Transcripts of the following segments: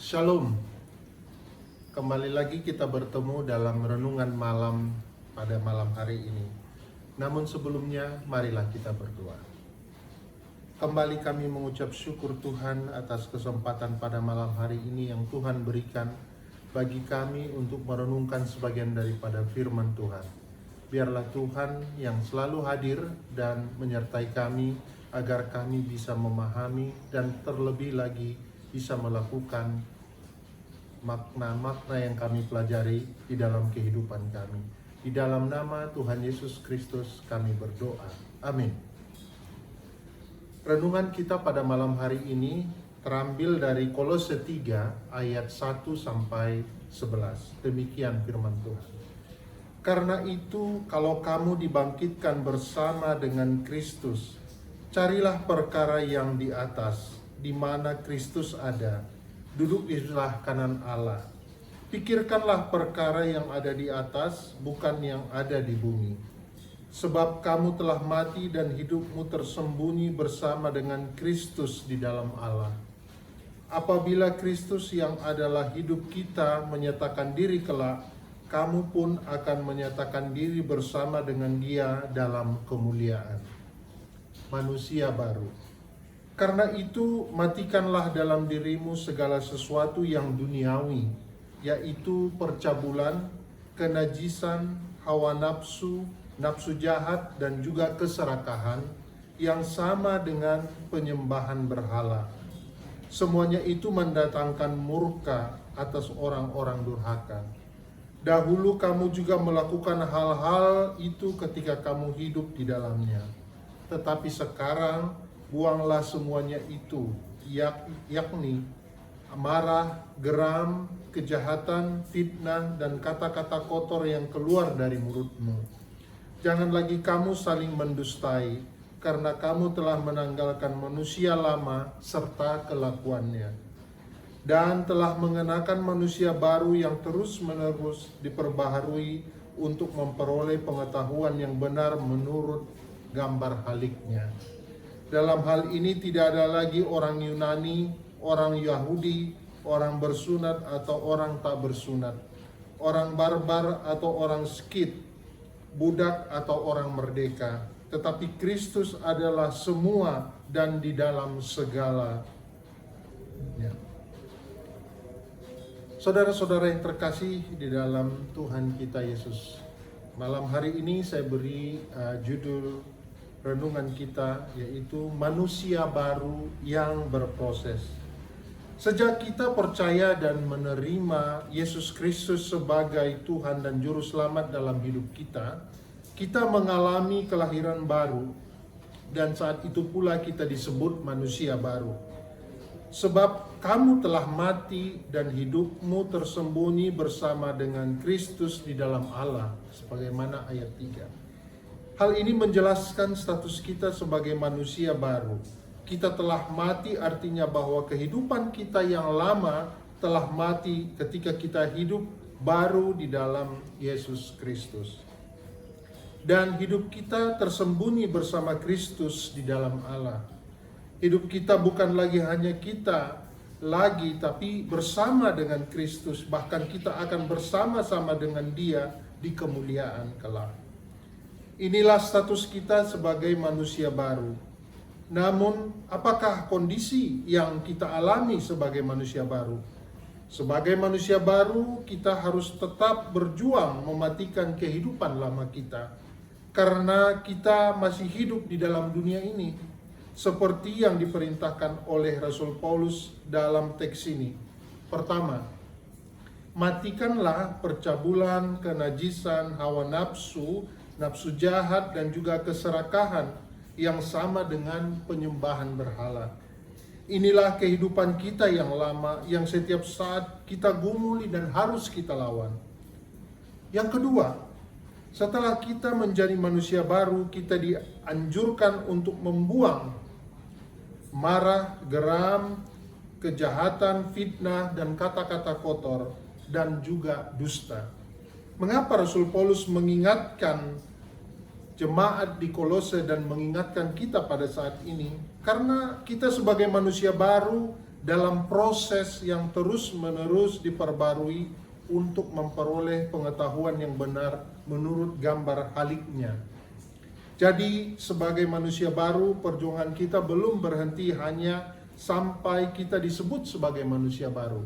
Shalom. Kembali lagi kita bertemu dalam renungan malam pada malam hari ini. Namun sebelumnya, marilah kita berdoa. Kembali kami mengucap syukur Tuhan atas kesempatan pada malam hari ini yang Tuhan berikan bagi kami untuk merenungkan sebagian daripada firman Tuhan. Biarlah Tuhan yang selalu hadir dan menyertai kami agar kami bisa memahami dan terlebih lagi bisa melakukan makna-makna yang kami pelajari di dalam kehidupan kami. Di dalam nama Tuhan Yesus Kristus kami berdoa. Amin. Renungan kita pada malam hari ini terambil dari Kolose 3 ayat 1 sampai 11. Demikian firman Tuhan. Karena itu, kalau kamu dibangkitkan bersama dengan Kristus, carilah perkara yang di atas, di mana Kristus ada, duduk di sebelah kanan Allah. Pikirkanlah perkara yang ada di atas, bukan yang ada di bumi. Sebab kamu telah mati dan hidupmu tersembunyi bersama dengan Kristus di dalam Allah. Apabila Kristus yang adalah hidup kita menyatakan diri kelak, kamu pun akan menyatakan diri bersama dengan Dia dalam kemuliaan. Manusia baru. Karena itu, matikanlah dalam dirimu segala sesuatu yang duniawi, yaitu percabulan, kenajisan, hawa nafsu, nafsu jahat, dan juga keserakahan, yang sama dengan penyembahan berhala. Semuanya itu mendatangkan murka atas orang-orang durhaka. Dahulu kamu juga melakukan hal-hal itu ketika kamu hidup di dalamnya. Tetapi sekarang, buanglah semuanya itu, yakni amarah, geram, kejahatan, fitnah, dan kata-kata kotor yang keluar dari mulutmu. Jangan lagi kamu saling mendustai, karena kamu telah menanggalkan manusia lama serta kelakuannya, dan telah mengenakan manusia baru yang terus-menerus diperbaharui untuk memperoleh pengetahuan yang benar menurut gambar haliknya. Dalam hal ini tidak ada lagi orang Yunani, orang Yahudi, orang bersunat atau orang tak bersunat, orang barbar atau orang Skit, budak atau orang merdeka. Tetapi Kristus adalah semua dan di dalam segala. Saudara-saudara yang terkasih di dalam Tuhan kita Yesus, malam hari ini saya beri judul renungan kita, yaitu manusia baru yang berproses. Sejak kita percaya dan menerima Yesus Kristus sebagai Tuhan dan Juru Selamat dalam hidup kita, kita mengalami kelahiran baru, dan saat itu pula kita disebut manusia baru. Sebab kamu telah mati dan hidupmu tersembunyi bersama dengan Kristus di dalam Allah, sebagaimana ayat 3. Hal ini menjelaskan status kita sebagai manusia baru. Kita telah mati artinya bahwa kehidupan kita yang lama telah mati ketika kita hidup baru di dalam Yesus Kristus. Dan hidup kita tersembunyi bersama Kristus di dalam Allah. Hidup kita bukan lagi hanya kita lagi, tapi bersama dengan Kristus. Bahkan kita akan bersama-sama dengan Dia di kemuliaan kelak. Inilah status kita sebagai manusia baru. Namun, apakah kondisi yang kita alami sebagai manusia baru? Sebagai manusia baru, kita harus tetap berjuang mematikan kehidupan lama kita. Karena kita masih hidup di dalam dunia ini, seperti yang diperintahkan oleh Rasul Paulus dalam teks ini. Pertama, matikanlah percabulan, kenajisan, hawa nafsu, nafsu jahat, dan juga keserakahan yang sama dengan penyembahan berhala. Inilah kehidupan kita yang lama, yang setiap saat kita gumuli dan harus kita lawan. Yang kedua, setelah kita menjadi manusia baru, kita dianjurkan untuk membuang marah, geram, kejahatan, fitnah, dan kata-kata kotor, dan juga dusta. Mengapa Rasul Paulus mengingatkan jemaat di Kolose dan mengingatkan kita pada saat ini? Karena kita sebagai manusia baru dalam proses yang terus-menerus diperbarui untuk memperoleh pengetahuan yang benar menurut gambar haliknya. Jadi sebagai manusia baru, perjuangan kita belum berhenti hanya sampai kita disebut sebagai manusia baru.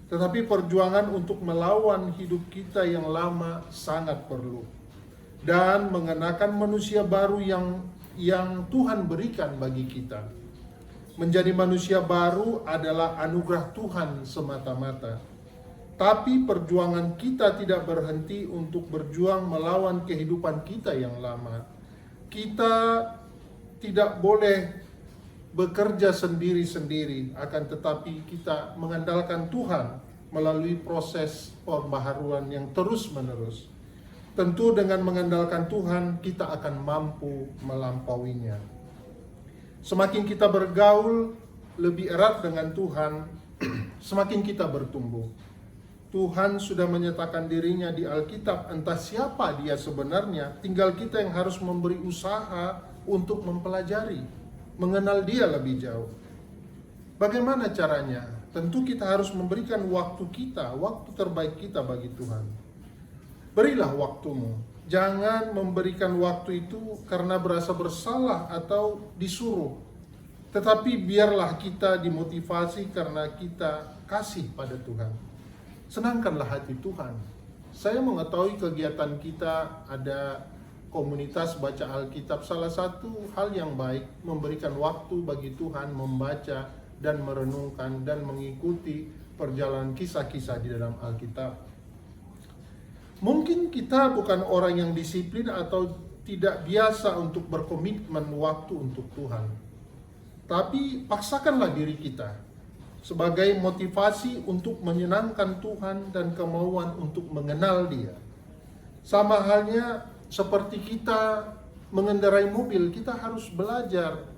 Tetapi perjuangan untuk melawan hidup kita yang lama sangat perlu. Dan mengenakan manusia baru yang Tuhan berikan bagi kita. Menjadi manusia baru adalah anugerah Tuhan semata-mata. Tapi perjuangan kita tidak berhenti untuk berjuang melawan kehidupan kita yang lama. Kita tidak boleh bekerja sendiri-sendiri, akan tetapi kita mengandalkan Tuhan melalui proses pembaharuan yang terus-menerus. Tentu dengan mengandalkan Tuhan, kita akan mampu melampauinya. Semakin kita bergaul lebih erat dengan Tuhan, semakin kita bertumbuh. Tuhan sudah menyatakan dirinya di Alkitab, entah siapa dia sebenarnya, tinggal kita yang harus memberi usaha untuk mempelajari, mengenal dia lebih jauh. Bagaimana caranya? Tentu kita harus memberikan waktu kita, waktu terbaik kita bagi Tuhan. Berilah waktumu. Jangan memberikan waktu itu karena berasa bersalah atau disuruh. Tetapi biarlah kita dimotivasi karena kita kasih pada Tuhan. Senangkanlah hati Tuhan. Saya mengetahui kegiatan kita ada komunitas baca Alkitab. Salah satu hal yang baik memberikan waktu bagi Tuhan membaca dan merenungkan dan mengikuti perjalanan kisah-kisah di dalam Alkitab. Mungkin kita bukan orang yang disiplin atau tidak biasa untuk berkomitmen waktu untuk Tuhan. Tapi paksakanlah diri kita sebagai motivasi untuk menyenangkan Tuhan dan kemauan untuk mengenal Dia. Sama halnya seperti kita mengendarai mobil, kita harus belajar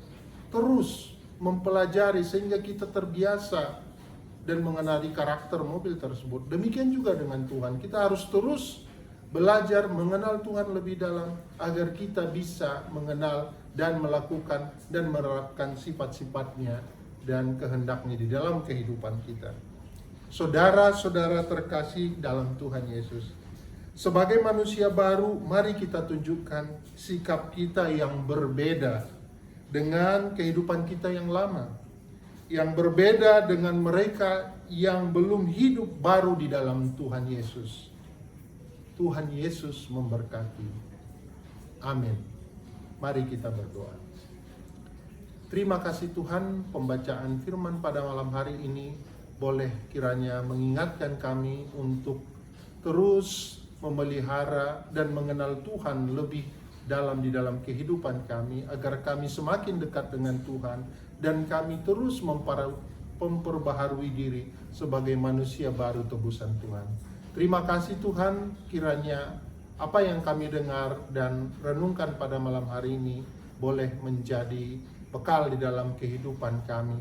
terus mempelajari sehingga kita terbiasa dan mengenali karakter mobil tersebut. Demikian juga dengan Tuhan, kita harus terus belajar mengenal Tuhan lebih dalam agar kita bisa mengenal dan melakukan dan menerapkan sifat-sifatnya dan kehendaknya di dalam kehidupan kita. Saudara-saudara terkasih dalam Tuhan Yesus, sebagai manusia baru, mari kita tunjukkan sikap kita yang berbeda dengan kehidupan kita yang lama, yang berbeda dengan mereka yang belum hidup baru di dalam Tuhan Yesus. Tuhan Yesus memberkati. Amin. Mari kita berdoa. Terima kasih Tuhan, pembacaan firman pada malam hari ini boleh kiranya mengingatkan kami untuk terus memelihara dan mengenal Tuhan lebih dalam di dalam kehidupan kami, agar kami semakin dekat dengan Tuhan dan kami terus memperbaharui diri sebagai manusia baru tebusan Tuhan. Terima kasih Tuhan, kiranya apa yang kami dengar dan renungkan pada malam hari ini boleh menjadi bekal di dalam kehidupan kami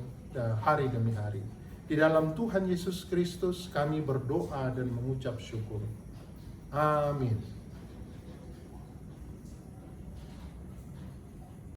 hari demi hari. Di dalam Tuhan Yesus Kristus kami berdoa dan mengucap syukur. Amin.